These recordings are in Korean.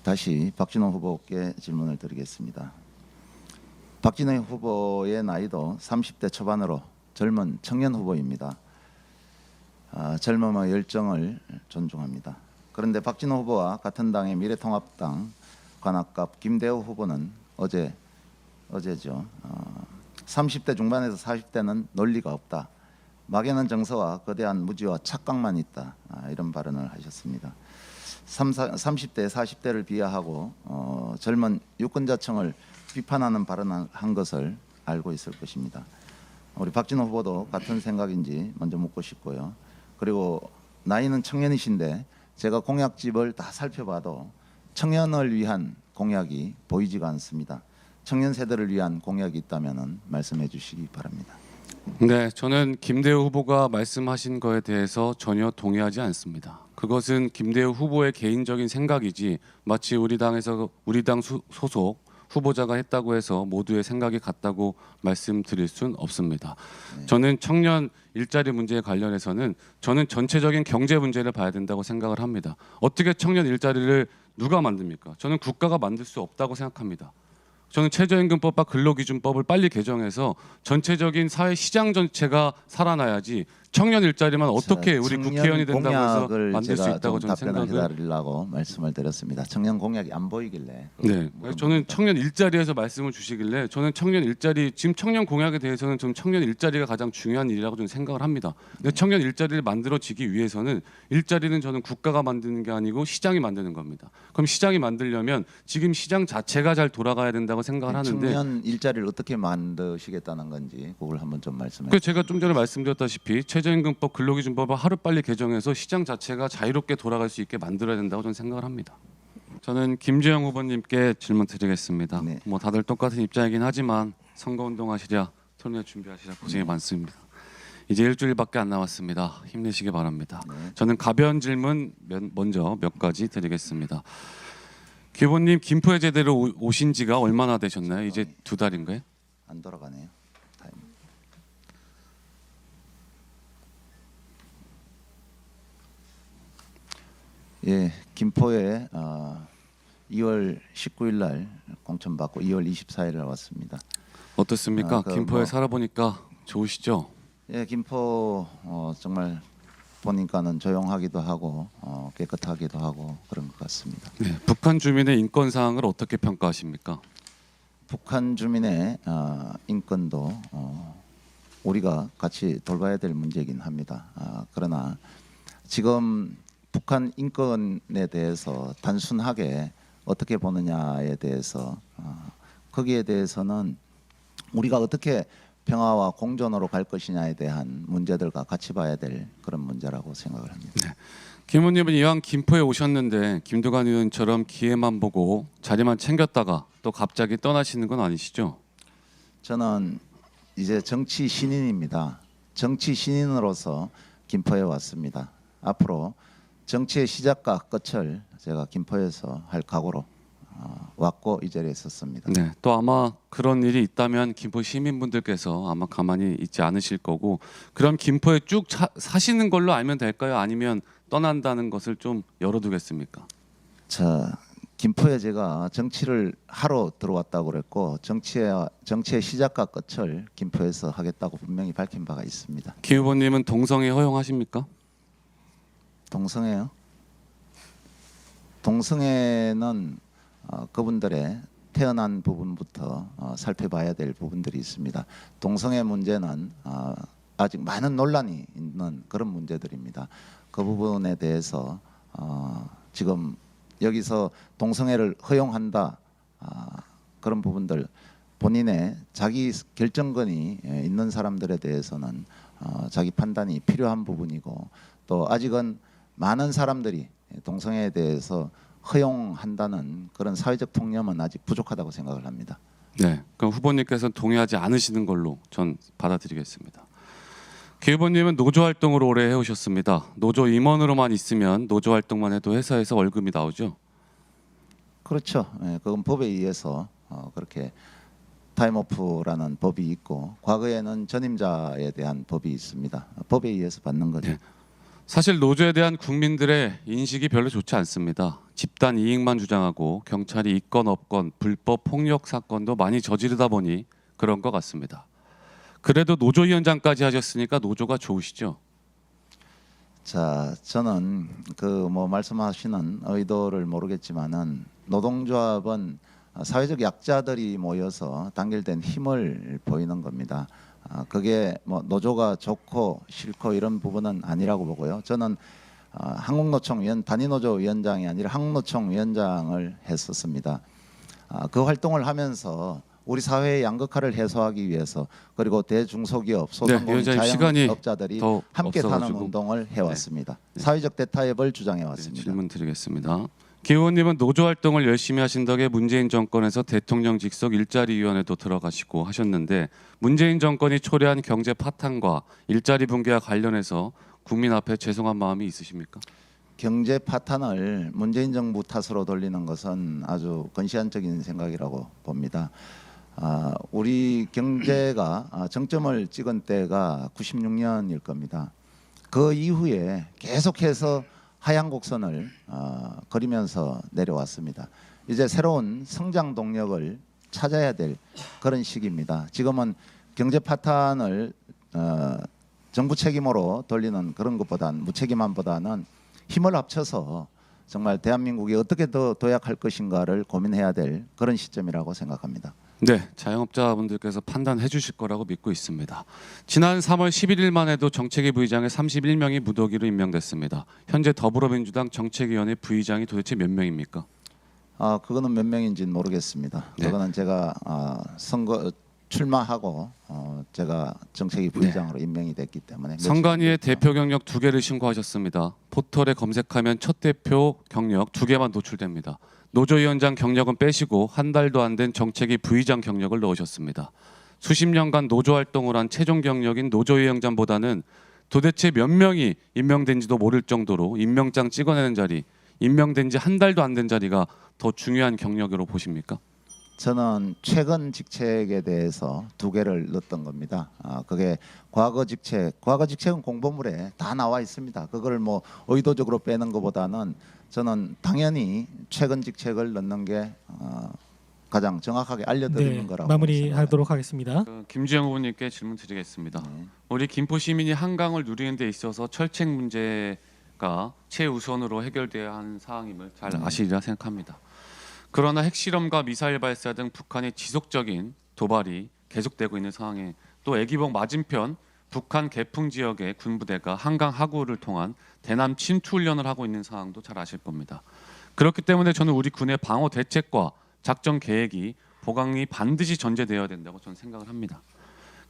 다시 박진호 후보께 질문을 드리겠습니다. 박진호 후보의 나이도 30대 초반으로 젊은 청년 후보입니다. 젊음의 열정을 존중합니다. 그런데 박진호 후보와 같은 당의 미래통합당 관악갑 김대우 후보는 어제죠. 30대 중반에서 40대는 논리가 없다. 막연한 정서와 거대한 무지와 착각만 있다. 이런 발언을 하셨습니다. 30대, 40대를 비하하고 젊은 유권자층을 비판하는 발언을 한 것을 알고 있을 것입니다. 우리 박진호 후보도 같은 생각인지 먼저 묻고 싶고요. 그리고 나이는 청년이신데 제가 공약집을 다 살펴봐도 청년을 위한 공약이 보이지가 않습니다. 청년 세대를 위한 공약이 있다면 말씀해 주시기 바랍니다. 네, 저는 김대우 후보가 말씀하신 거에 대해서 전혀 동의하지 않습니다. 그것은 김대우 후보의 개인적인 생각이지 마치 우리 당 소속 후보자가 했다고 해서 모두의 생각이 같다고 말씀드릴 순 없습니다. 네. 저는 청년 일자리 문제에 관련해서는 저는 전체적인 경제 문제를 봐야 된다고 생각을 합니다. 어떻게 청년 일자리를 누가 만듭니까? 저는 국가가 만들 수 없다고 생각합니다. 저는 최저임금법과 근로기준법을 빨리 개정해서 전체적인 사회 시장 전체가 살아나야지 청년 일자리만 어떻게 우리 국회의원이 된다고 해서 만들 수 있다고 저는 답변을 생각을 해드리려고 말씀을 드렸습니다. 청년 공약이 안 보이길래. 네, 저는 청년 일자리에서 말씀을 주시길래 저는 청년 일자리 지금 청년 공약에 대해서는 좀 청년 일자리가 가장 중요한 일이라고 저는 생각을 합니다. 근데 청년 일자리를 만들어지기 위해서는 일자리는 저는 국가가 만드는 게 아니고 시장이 만드는 겁니다. 그럼 시장이 만들려면 지금 시장 자체가 잘 돌아가야 된다고 생각을 하는데 청년 일자리를 어떻게 만드시겠다는 건지 그걸 한번 좀 말씀해 그 제가 좀 전에 말씀드렸다시피 최저임금법 근로기준법을 하루빨리 개정해서 시장 자체가 자유롭게 돌아갈 수 있게 만들어야 된다고 저는 생각을 합니다. 저는 김재영 후보님께 질문 드리겠습니다. 네. 뭐 다들 똑같은 입장이긴 하지만 선거운동 하시랴 토론회 준비하시랴 고생이 많습니다. 이제 일주일밖에 안 남았습니다. 힘내시기 바랍니다. 네. 저는 가벼운 질문 먼저 몇 가지 드리겠습니다. 김 후보님 김포에 제대로 오신 지가 얼마나 되셨나요? 이제 2달인가요? 안 돌아가네요. 타임. 예, 김포에 2월 19일 날 공천받고 2월 24일 날 왔습니다. 어떻습니까? 김포에 살아보니까 좋으시죠? 예, 김포 정말 보니까는 조용하기도 하고 깨끗하기도 하고 그런 것 같습니다. 네, 북한 주민의 인권 사항을 어떻게 평가하십니까? 북한 주민의 인권도 우리가 같이 돌봐야 될 문제이긴 합니다. 그러나 지금 북한 인권에 대해서 단순하게 어떻게 보느냐에 대해서 거기에 대해서는 우리가 어떻게 평화와 공존으로 갈 것이냐에 대한 문제들과 같이 봐야 될 그런 문제라고 생각을 합니다. 네. 김 의원님은 이왕 김포에 오셨는데 김두관 의원처럼 기회만 보고 자리만 챙겼다가 또 갑자기 떠나시는 건 아니시죠? 저는 이제 정치 신인입니다. 정치 신인으로서 김포에 왔습니다. 앞으로 정치의 시작과 끝을 제가 김포에서 할 각오로 왔고 이 자리에 섰습니다. 네, 또 아마 그런 일이 있다면 김포 시민분들께서 아마 가만히 있지 않으실 거고 그럼 김포에 쭉 사시는 걸로 알면 될까요? 아니면 떠난다는 것을 좀 열어두겠습니까? 자, 김포에 제가 정치를 하러 들어왔다고 그랬고 정치의 시작과 끝을 김포에서 하겠다고 분명히 밝힌 바가 있습니다. 김 후보님은 동성애 허용하십니까? 동성애요? 동성애는 그분들의 태어난 부분부터 살펴봐야 될 부분들이 있습니다. 동성애 문제는 아직 많은 논란이 있는 그런 문제들입니다. 그 부분에 대해서 지금 여기서 동성애를 허용한다 그런 부분들 본인의 자기 결정권이 있는 사람들에 대해서는 자기 판단이 필요한 부분이고 또 아직은 많은 사람들이 동성애에 대해서 허용한다는 그런 사회적 통념은 아직 부족하다고 생각을 합니다. 네, 그럼 후보님께서 동의하지 않으시는 걸로 전 받아들이겠습니다. 김 후보님은 노조 활동을 오래 해오셨습니다. 노조 임원으로만 있으면 노조 활동만 해도 회사에서 월급이 나오죠? 그렇죠. 예, 그건 법에 의해서 그렇게 타임오프라는 법이 있고 과거에는 전임자에 대한 법이 있습니다. 법에 의해서 받는 거죠. 네. 사실 노조에 대한 국민들의 인식이 별로 좋지 않습니다. 집단 이익만 주장하고 경찰이 있건 없건 불법 폭력 사건도 많이 저지르다 보니 그런 것 같습니다. 그래도 노조위원장까지 하셨으니까 노조가 좋으시죠? 자, 저는 그 뭐 말씀하시는 의도를 모르겠지만은 노동조합은 사회적 약자들이 모여서 단결된 힘을 보이는 겁니다. 그게 뭐 노조가 좋고 싫고 이런 부분은 아니라고 보고요. 저는 한국노총 단위노조 위원장이 아니라 한국노총 위원장을 했었습니다. 그 활동을 하면서 우리 사회의 양극화를 해소하기 위해서 그리고 대중소기업, 소상공인, 위원장님, 시간이 자영업자들이 더 함께 사는 없어가지고. 운동을 해왔습니다. 사회적 대타협을 주장해왔습니다. 질문 드리겠습니다. 기 의원님은 노조 활동을 열심히 하신 덕에 문재인 정권에서 대통령 직속 일자리위원회도 들어가시고 하셨는데 문재인 정권이 초래한 경제 파탄과 일자리 붕괴와 관련해서 국민 앞에 죄송한 마음이 있으십니까? 경제 파탄을 문재인 정부 탓으로 돌리는 것은 아주 건시안적인 생각이라고 봅니다. 우리 경제가 정점을 찍은 때가 96년일 겁니다. 그 이후에 계속해서 하향 곡선을 그리면서 내려왔습니다. 이제 새로운 성장 동력을 찾아야 될 그런 시기입니다. 지금은 경제 파탄을 정부 책임으로 돌리는 그런 것보다는 무책임함보다는 힘을 합쳐서 정말 대한민국이 어떻게 더 도약할 것인가를 고민해야 될 그런 시점이라고 생각합니다. 네, 자영업자분들께서 판단해 주실 거라고 믿고 있습니다. 지난 3월 11일만 해도 정책위 부의장에 31명이 무더기로 임명됐습니다. 현재 더불어민주당 정책위원회 부의장이 도대체 몇 명입니까? 그거는 몇 명인지는 모르겠습니다. 네. 그거는 제가 선거 출마하고 제가 정책위 부의장으로 임명이 됐기 때문에 선관위에 대표 경력 2개를 신고하셨습니다. 포털에 검색하면 첫 대표 경력 2개만 노출됩니다. 노조위원장 경력은 빼시고 한 달도 안 된 정책위 부의장 경력을 넣으셨습니다. 수십 년간 노조 활동을 한 최종 경력인 노조위원장보다는 도대체 몇 명이 임명된지도 모를 정도로 임명장 찍어내는 자리, 임명된 지 한 달도 안 된 자리가 더 중요한 경력으로 보십니까? 저는 최근 직책에 대해서 2개를 넣었던 겁니다. 그게 과거 직책은 공보물에 다 나와 있습니다. 그걸 뭐 의도적으로 빼는 것보다는 저는 당연히 최근 직책을 넣는 게 가장 정확하게 알려드리는 거라고 마무리하도록 하겠습니다. 김주영 후보님께 질문 드리겠습니다. 네. 우리 김포 시민이 한강을 누리는 데 있어서 철책 문제가 최우선으로 해결돼야 하는 사항임을 잘 아시리라 생각합니다. 그러나 핵실험과 미사일 발사 등 북한의 지속적인 도발이 계속되고 있는 상황에 또 애기봉 맞은편 북한 개풍 지역의 군부대가 한강 하구를 통한 대남 침투 훈련을 하고 있는 상황도 잘 아실 겁니다. 그렇기 때문에 저는 우리 군의 방어 대책과 작전 계획이 보강이 반드시 전제되어야 된다고 저는 생각을 합니다.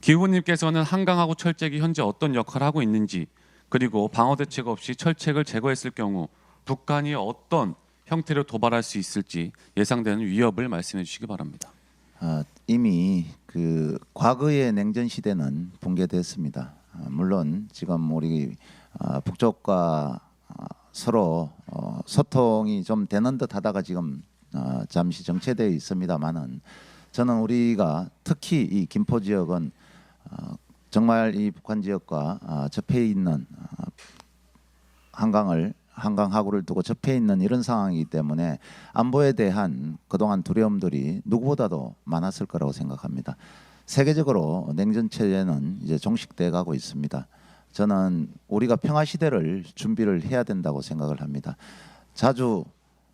기 후보님께서는 한강하구 철책이 현재 어떤 역할을 하고 있는지 그리고 방어 대책 없이 철책을 제거했을 경우 북한이 어떤 형태로 도발할 수 있을지 예상되는 위협을 말씀해 주시기 바랍니다. 이미 그 과거의 냉전 시대는 붕괴됐습니다. 물론 지금 우리 북쪽과 서로 소통이 좀 되는 듯하다가 지금 잠시 정체되어 있습니다만은 저는 우리가 특히 이 김포 지역은 정말 이 북한 지역과 접해 있는 한강 하구를 두고 접해 있는 이런 상황이기 때문에 안보에 대한 그동안 두려움들이 누구보다도 많았을 거라고 생각합니다. 세계적으로 냉전 체제는 이제 종식돼 가고 있습니다. 저는 우리가 평화 시대를 준비를 해야 된다고 생각을 합니다. 자주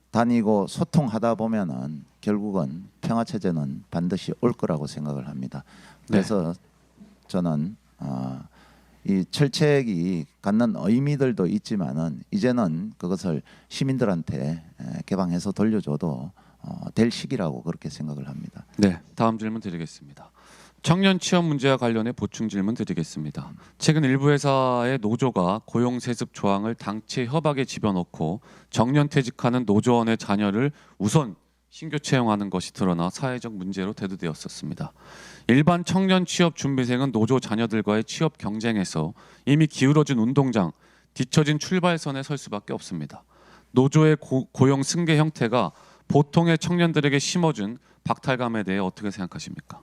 다니고 소통하다 보면은 결국은 평화 체제는 반드시 올 거라고 생각을 합니다. 그래서 저는 이 철책이 갖는 의미들도 있지만은 이제는 그것을 시민들한테 개방해서 돌려줘도 될 시기라고 그렇게 생각을 합니다. 네, 다음 질문 드리겠습니다. 청년 취업 문제와 관련해 보충 질문 드리겠습니다. 최근 일부 회사의 노조가 고용 세습 조항을 당체 협약에 집어넣고 정년 퇴직하는 노조원의 자녀를 우선 신규 채용하는 것이 드러나 사회적 문제로 대두되었었습니다. 일반 청년 취업 준비생은 노조 자녀들과의 취업 경쟁에서 이미 기울어진 운동장, 뒤처진 출발선에 설 수밖에 없습니다. 노조의 고용 승계 형태가 보통의 청년들에게 심어준 박탈감에 대해 어떻게 생각하십니까?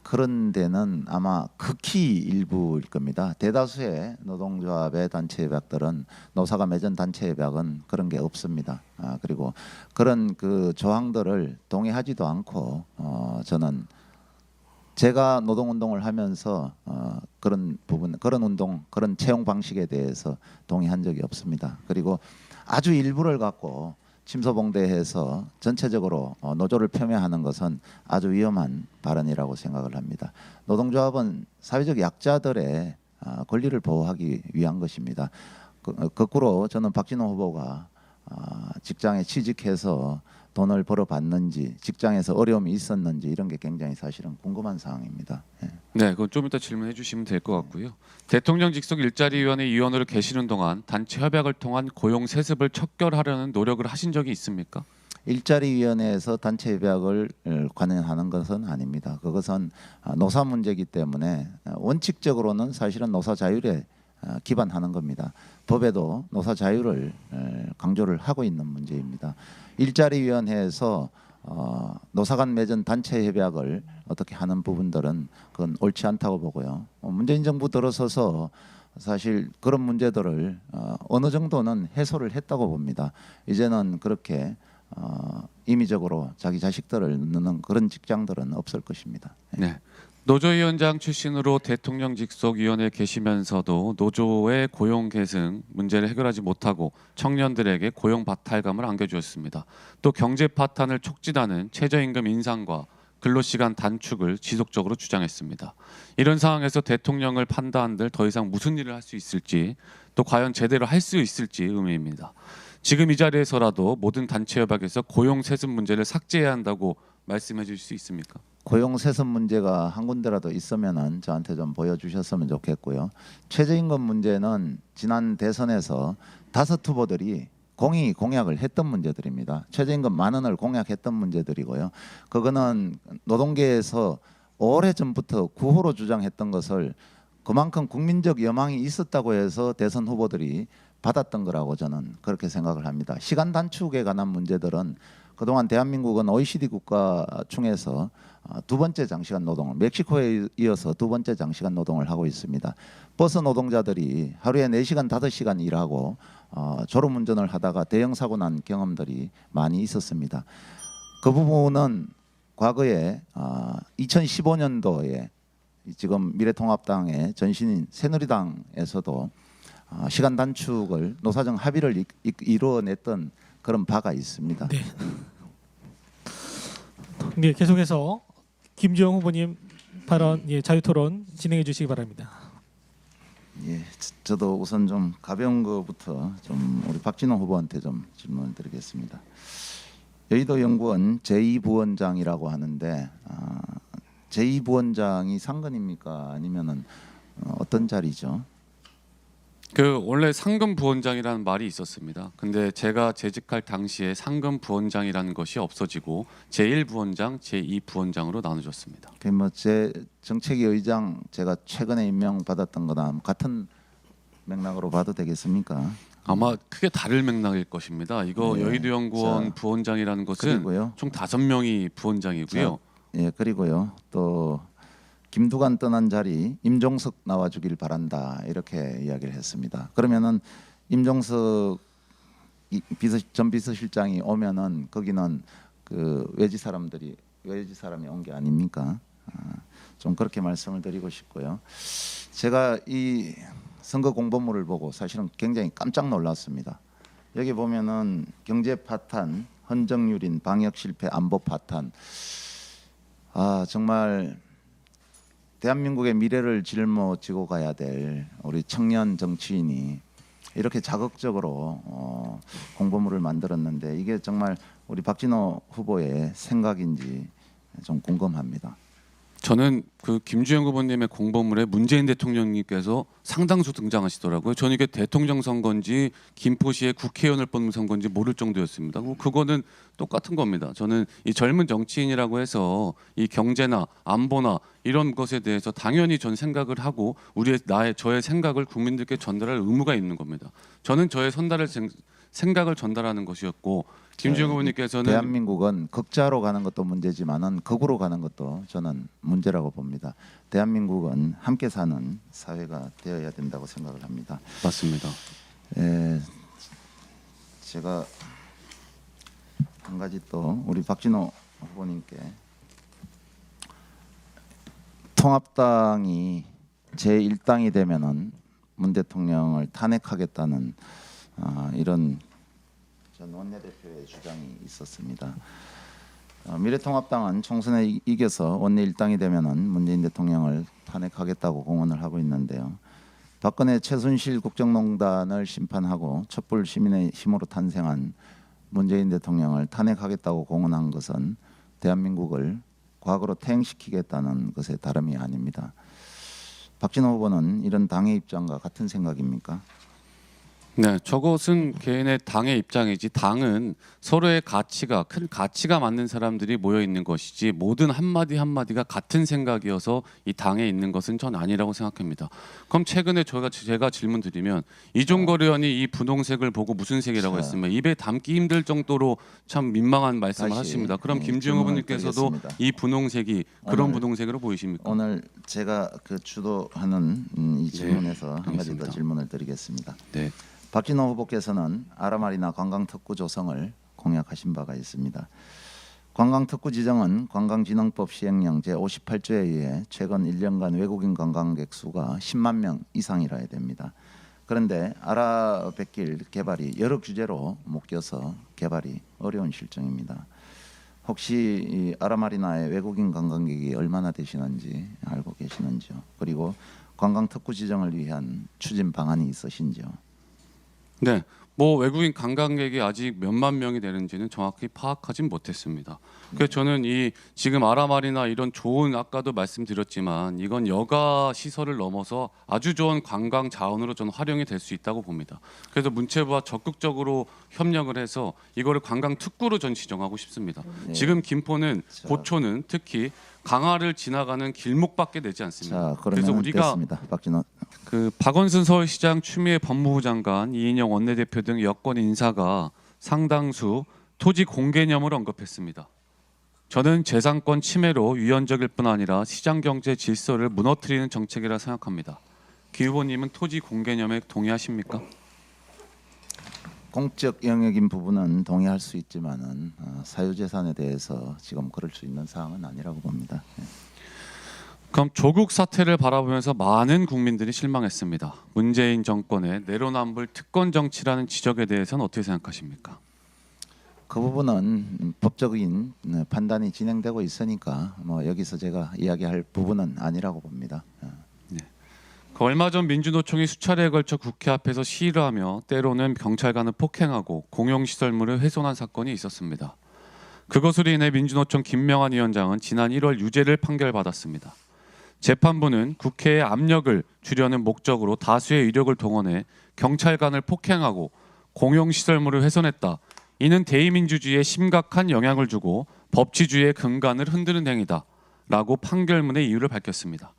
그런 데는 아마 극히 일부일 겁니다. 대다수의 노동조합의 단체 협약들은 노사가 맺은 단체 협약은 그런 게 없습니다. 그리고 그런 그 조항들을 동의하지도 않고 저는 제가 노동운동을 하면서 그런 부분, 그런 운동, 그런 채용 방식에 대해서 동의한 적이 없습니다. 그리고 아주 일부를 갖고 침소봉대해서 전체적으로 노조를 폄훼하는 것은 아주 위험한 발언이라고 생각을 합니다. 노동조합은 사회적 약자들의 권리를 보호하기 위한 것입니다. 거꾸로 저는 박진호 후보가 직장에 취직해서 돈을 벌어봤는지, 직장에서 어려움이 있었는지 이런 게 굉장히 사실은 궁금한 사항입니다. 예. 네, 그건 좀 이따 질문해 주시면 될 것 같고요. 대통령 직속 일자리위원회 위원으로 계시는 동안 단체 협약을 통한 고용 세습을 척결하려는 노력을 하신 적이 있습니까? 일자리위원회에서 단체 협약을 관여하는 것은 아닙니다. 그것은 노사 문제이기 때문에 원칙적으로는 사실은 노사 자율에 기반하는 겁니다. 법에도 노사 자율을 강조를 하고 있는 문제입니다. 일자리위원회에서 노사 간 맺은 단체 협약을 어떻게 하는 부분들은 그건 옳지 않다고 보고요. 문재인 정부 들어서서 사실 그런 문제들을 어느 정도는 해소를 했다고 봅니다. 이제는 그렇게 임의적으로 자기 자식들을 넣는 그런 직장들은 없을 것입니다. 네. 노조위원장 출신으로 대통령 직속 위원회에 계시면서도 노조의 고용 계승 문제를 해결하지 못하고 청년들에게 고용 박탈감을 안겨주었습니다. 또 경제 파탄을 촉진하는 최저임금 인상과 근로시간 단축을 지속적으로 주장했습니다. 이런 상황에서 대통령을 판단한들 더 이상 무슨 일을 할 수 있을지, 또 과연 제대로 할 수 있을지 의문입니다. 지금 이 자리에서라도 모든 단체 협약에서 고용 세습 문제를 삭제해야 한다고 말씀해 주실 수 있습니까? 고용 세습 문제가 한 군데라도 있으면은 저한테 좀 보여주셨으면 좋겠고요. 최저임금 문제는 지난 대선에서 5 후보들이 공히 공약을 했던 문제들입니다. 최저임금 10,000원을 공약했던 문제들이고요. 그거는 노동계에서 오래 전부터 구호로 주장했던 것을 그만큼 국민적 여망이 있었다고 해서 대선 후보들이 받았던 거라고 저는 그렇게 생각을 합니다. 시간 단축에 관한 문제들은 그동안 대한민국은 OECD 국가 중에서 2번째 장시간 노동을, 멕시코에 이어서 2번째 장시간 노동을 하고 있습니다. 버스 노동자들이 하루에 4시간, 5시간 일하고 졸음운전을 하다가 대형 사고 난 경험들이 많이 있었습니다. 그 부분은 과거에 2015년도에 지금 미래통합당의 전신인 새누리당에서도 시간 단축을 노사정 합의를 이루어냈던 그런 바가 있습니다. 네. 네, 계속해서 김주영 후보님 발언 자유토론 진행해 주시기 바랍니다. 예, 저도 우선 좀 가벼운 거부터 좀 우리 박진호 후보한테 좀 질문을 드리겠습니다. 여의도 연구원 제2부원장이라고 하는데 제2부원장이 상근입니까? 아니면은 어떤 자리죠? 그 원래 상금 부원장이라는 말이 있었습니다. 근데 제가 재직할 당시에 상금 부원장이라는 것이 없어지고 제1부원장, 제2부원장으로 나눠졌습니다. 제 정책위 의장 제가 최근에 임명받았던 거랑 같은 맥락으로 봐도 되겠습니까? 아마 크게 다를 맥락일 것입니다. 이거 네. 여의도연구원 자, 부원장이라는 것은 그리고요. 총 5명이 부원장이고요. 예, 그리고요. 또 김두관 떠난 자리 임종석 나와주길 바란다 이렇게 이야기를 했습니다. 그러면은 임종석 전 비서실장이 오면은 거기는 그 외지 사람이 온 게 아닙니까? 좀 그렇게 말씀을 드리고 싶고요. 제가 이 선거 공보물을 보고 사실은 굉장히 깜짝 놀랐습니다. 여기 보면은 경제 파탄, 헌정유린, 방역 실패, 안보 파탄. 정말 대한민국의 미래를 짊어지고 가야 될 우리 청년 정치인이 이렇게 자극적으로 공보물을 만들었는데 이게 정말 우리 박진호 후보의 생각인지 좀 궁금합니다. 저는 그 김주영 후보님의 공보물에 문재인 대통령님께서 상당수 등장하시더라고요. 저는 이게 대통령 선거인지 김포시의 국회의원을 뽑는 선거인지 모를 정도였습니다. 그거는 똑같은 겁니다. 저는 이 젊은 정치인이라고 해서 이 경제나 안보나 이런 것에 대해서 당연히 전 생각을 하고 저의 생각을 국민들께 전달할 의무가 있는 겁니다. 저는 저의 생각을 전달하는 것이었고 김주영 후보님께서는 대한민국은 극자로 가는 것도 문제지만은 극으로 가는 것도 저는 문제라고 봅니다. 대한민국은 함께 사는 사회가 되어야 된다고 생각을 합니다. 맞습니다. 제가 한 가지 또 우리 박진호 후보님께 통합당이 제1당이 되면은 문 대통령을 탄핵하겠다는 이런 전 원내대표의 주장이 있었습니다. 미래통합당은 총선에 이겨서 원내 1당이 되면은 문재인 대통령을 탄핵하겠다고 공언을 하고 있는데요. 박근혜 최순실 국정농단을 심판하고 촛불 시민의 힘으로 탄생한 문재인 대통령을 탄핵하겠다고 공언한 것은 대한민국을 과거로 퇴행시키겠다는 것에 다름이 아닙니다. 박진호 후보는 이런 당의 입장과 같은 생각입니까? 네, 저것은 개인의 당의 입장이지 당은 서로의 가치가 큰 가치가 맞는 사람들이 모여 있는 것이지 모든 한마디 한마디가 같은 생각이어서 이 당에 있는 것은 전 아니라고 생각합니다. 그럼 최근에 제가 질문 드리면 이종걸 의원이 이 분홍색을 보고 무슨 색이라고 했으면 입에 담기 힘들 정도로 참 민망한 말씀을 다시, 하십니다. 그럼 네, 김주영 질문을 후보님께서도 드리겠습니다. 이 분홍색이 그런 오늘- 분홍색으로 보이십니까? 오늘 제가 그 주도하는 이 질문에서 한 가지 더 알겠습니다. 질문을 드리겠습니다. 네. 박진호 후보께서는 아라마리나 관광특구 조성을 공약하신 바가 있습니다. 관광특구 지정은 관광진흥법 시행령 제58조에 의해 최근 1년간 외국인 관광객 수가 10만 명 이상이라야 됩니다. 그런데 아라뱃길 개발이 여러 규제로 묶여서 개발이 어려운 실정입니다. 혹시 이 아라마리나의 외국인 관광객이 얼마나 되시는지 알고 계시는지요? 그리고 관광특구 지정을 위한 추진 방안이 있으신지요? 네, 뭐 외국인 관광객이 아직 몇만 명이 되는지는 정확히 파악하진 못했습니다. 그래서 저는 이 지금 아라마리나 이런 좋은 아까도 말씀드렸지만 이건 여가 시설을 넘어서 아주 좋은 관광 자원으로 저는 활용이 될 수 있다고 봅니다. 그래서 문체부와 적극적으로 협력을 해서 이거를 관광 특구로 전 지정하고 싶습니다. 네. 지금 김포는 자. 고초는 특히 강화를 지나가는 길목밖에 되지 않습니다. 자, 그래서 그러면 우리가 됐습니다. 박진호. 그 박원순 서울시장, 추미애 법무부 장관, 이인영 원내대표 등 여권 인사가 상당수 토지 공개념을 언급했습니다. 저는 재산권 침해로 위헌적일 뿐 아니라 시장 경제 질서를 무너뜨리는 정책이라 생각합니다. 기 후보님은 토지 공개념에 동의하십니까? 공적 영역인 부분은 동의할 수 있지만은 사유재산에 대해서 지금 그럴 수 있는 사항은 아니라고 봅니다. 예. 그럼 조국 사태를 바라보면서 많은 국민들이 실망했습니다. 문재인 정권의 내로남불 특권 정치라는 지적에 대해서는 어떻게 생각하십니까? 그 부분은 법적인 판단이 진행되고 있으니까 뭐 여기서 제가 이야기할 부분은 아니라고 봅니다. 그 얼마 전 민주노총이 수차례에 걸쳐 국회 앞에서 시위를 하며 때로는 경찰관을 폭행하고 공용시설물을 훼손한 사건이 있었습니다. 그것으로 인해 민주노총 김명환 위원장은 지난 1월 유죄를 판결받았습니다. 재판부는 국회의 압력을 주려는 목적으로 다수의 위력을 동원해 경찰관을 폭행하고 공용시설물을 훼손했다. 이는 대의민주주의에 심각한 영향을 주고 법치주의의 근간을 흔드는 행위다. 라고 판결문의 이유를 밝혔습니다.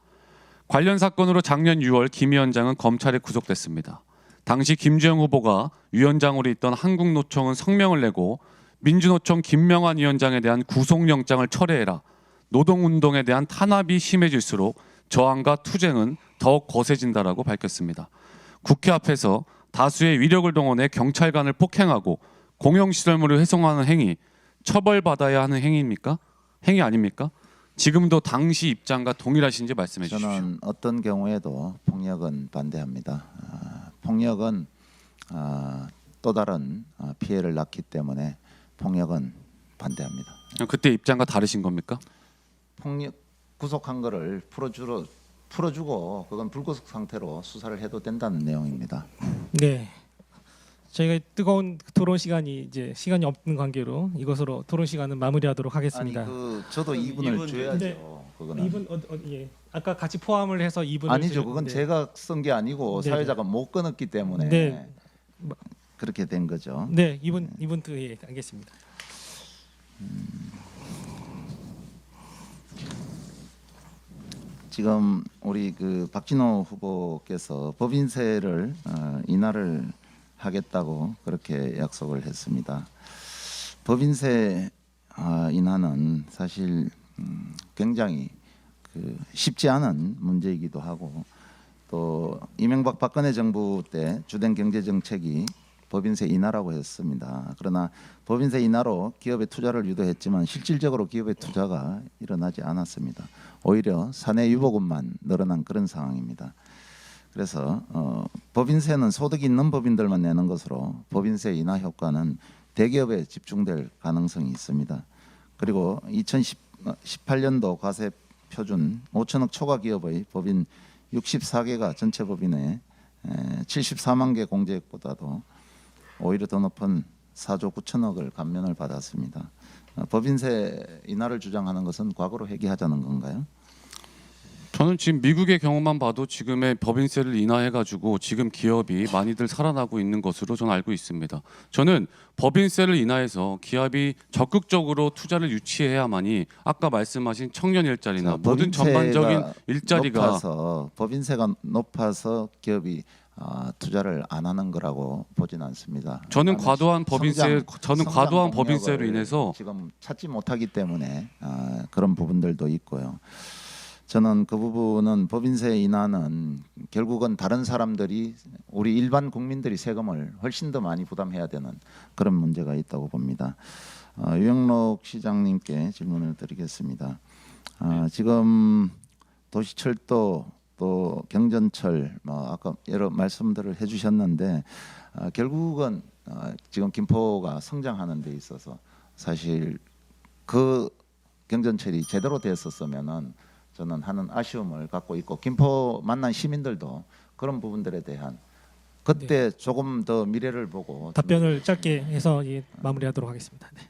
관련 사건으로 작년 6월 김 위원장은 검찰에 구속됐습니다. 당시 김주영 후보가 위원장으로 있던 한국노총은 성명을 내고 민주노총 김명환 위원장에 대한 구속영장을 철회해라. 노동운동에 대한 탄압이 심해질수록 저항과 투쟁은 더욱 거세진다라고 밝혔습니다. 국회 앞에서 다수의 위력을 동원해 경찰관을 폭행하고 공용시설물을 훼손하는 행위, 처벌받아야 하는 행위입니까? 행위 아닙니까? 지금도 당시 입장과 동일하신지 말씀해 주십시오. 저는 어떤 경우에도 폭력은 반대합니다. 폭력은 또 다른 피해를 낳기 때문에 폭력은 반대합니다. 그때 입장과 다르신 겁니까? 폭력 구속한 거를 풀어주고 그건 불구속 상태로 수사를 해도 된다는 내용입니다. 네. 저희가 뜨거운 토론 시간이 이제 시간이 없는 관계로 이것으로 토론 시간은 마무리하도록 하겠습니다. 저도 2분을 줘야죠. 네. 그거는 2분 예. 아까 같이 포함을 해서 2분을 아니죠. 그건 제가 쓴 게 아니고 네. 사회자가 못 끊었기 때문에 네. 그렇게 된 거죠. 네, 2분 예, 알겠습니다. 지금 우리 그 박진호 후보께서 법인세를 인하를 하겠다고 그렇게 약속을 했습니다. 법인세 인하는 사실 굉장히 쉽지 않은 문제이기도 하고 또 이명박 박근혜 정부 때 주된 경제 정책이 법인세 인하라고 했습니다. 그러나 법인세 인하로 기업의 투자를 유도했지만 실질적으로 기업의 투자가 일어나지 않았습니다. 오히려 사내 유보금만 늘어난 그런 상황입니다. 그래서 법인세는 소득이 있는 법인들만 내는 것으로 법인세 인하 효과는 대기업에 집중될 가능성이 있습니다. 그리고 2018년도 과세 표준 5천억 초과 기업의 법인 64개가 전체 법인의 74만 개 공제액보다도 오히려 더 높은 4조 9천억을 감면을 받았습니다. 법인세 인하를 주장하는 것은 과거로 회귀하자는 건가요? 저는 지금 미국의 경우만 봐도 지금의 법인세를 인하해가지고 지금 기업이 많이들 살아나고 있는 것으로 저는 알고 있습니다. 저는 법인세를 인하해서 기업이 적극적으로 투자를 유치해야만이 아까 말씀하신 청년 일자리나 모든 전반적인 일자리가 법인세가 높아서 기업이 투자를 안 하는 거라고 보진 않습니다. 저는 과도한 법인세 성장 법인세로 동력을 인해서 지금 찾지 못하기 때문에 그런 부분들도 있고요. 저는 그 부분은 법인세 인하는 결국은 다른 사람들이 우리 일반 국민들이 세금을 훨씬 더 많이 부담해야 되는 그런 문제가 있다고 봅니다. 유영록 시장님께 질문을 드리겠습니다. 지금 도시철도 또 경전철 아까 여러 말씀들을 해주셨는데 결국은 지금 김포가 성장하는 데 있어서 사실 그 경전철이 제대로 됐었으면은 저는 하는 아쉬움을 갖고 있고 김포 만난 시민들도 그런 부분들에 대한 그때 조금 더 미래를 보고 답변을 짧게 해서 마무리하도록 하겠습니다. 네.